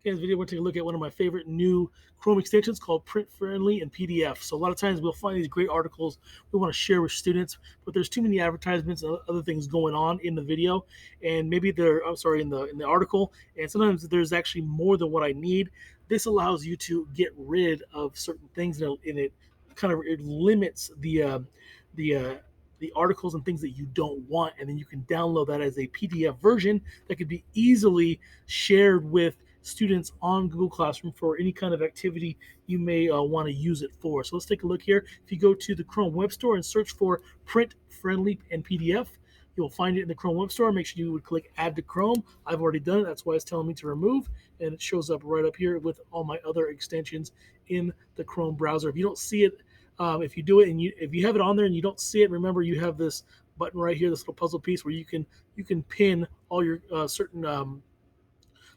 In this video, we're going to take a look at one of my favorite new Chrome extensions called Print Friendly and PDF. So a lot of times we'll find these great articles we want to share with students, but there's too many advertisements and other things going on in the video, and maybe in the article, and sometimes there's actually more than what I need. This allows you to get rid of certain things, and it limits the the articles and things that you don't want, and then you can download that as a PDF version that could be easily shared with students on Google Classroom for any kind of activity you may want to use it for. So let's take a look here. If you go to the Chrome Web Store and search for Print Friendly and PDF, you'll find it in the Chrome Web Store. Make sure you would click Add to Chrome. I've already done it. That's why it's telling me to remove, and it shows up right up here with all my other extensions in the Chrome browser. If you don't see it, if you do it and if you have it on there and you don't see it, remember you have this button right here, this little puzzle piece where you can pin all your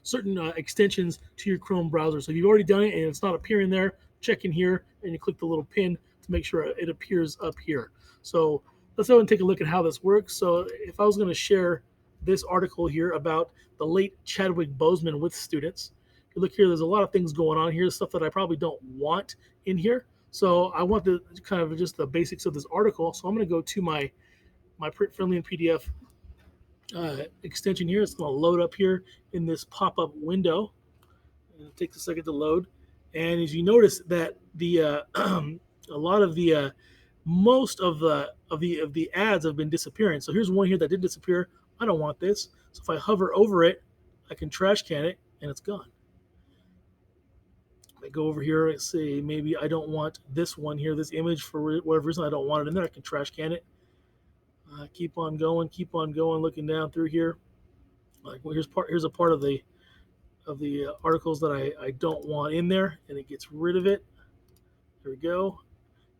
certain extensions to your Chrome browser. So if you've already done it and it's not appearing there, check in here and you click the little pin to make sure it appears up here. So let's go and take a look at how this works. So if I was going to share this article here about the late Chadwick Boseman with students, you look here, there's a lot of things going on here, stuff that I probably don't want in here. So I want the kind of just the basics of this article. So I'm going to go to my Print Friendly and PDF extension here. It's going to load up here in this pop-up window. And it takes a second to load. And as you notice that the a lot of the most of the ads have been disappearing. So here's one here that did disappear. I don't want this. So if I hover over it, I can trash can it and it's gone. I go over here and say maybe I don't want this one here, this image, for whatever reason I don't want it in there. I can trash can it. Keep on going, looking down through here. Like, well, here's a part of the articles that I don't want in there, and it gets rid of it. There we go.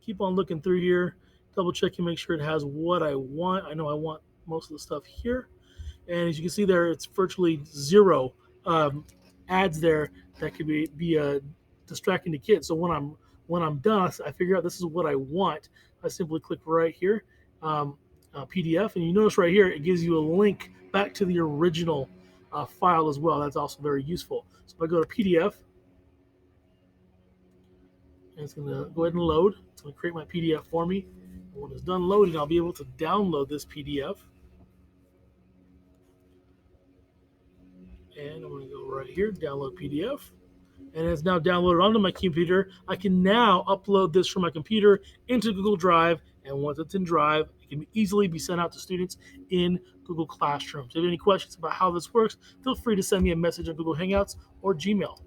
Keep on looking through here, double checking, make sure it has what I want. I know I want most of the stuff here, and as you can see there, it's virtually zero ads there that could be distracting to kids. So when I'm done, I figure out this is what I want. I simply click right here. PDF, and you notice right here it gives you a link back to the original file as well. That's also very useful. So if I go to PDF, and it's going to go ahead and load. It's going to create my PDF for me. And when it's done loading, I'll be able to download this PDF. And I'm going to go right here, download PDF. And it's now downloaded onto my computer. I can now upload this from my computer into Google Drive, and once it's in Drive, it can easily be sent out to students in Google Classroom. So if you have any questions about how this works, feel free to send me a message on Google Hangouts or Gmail.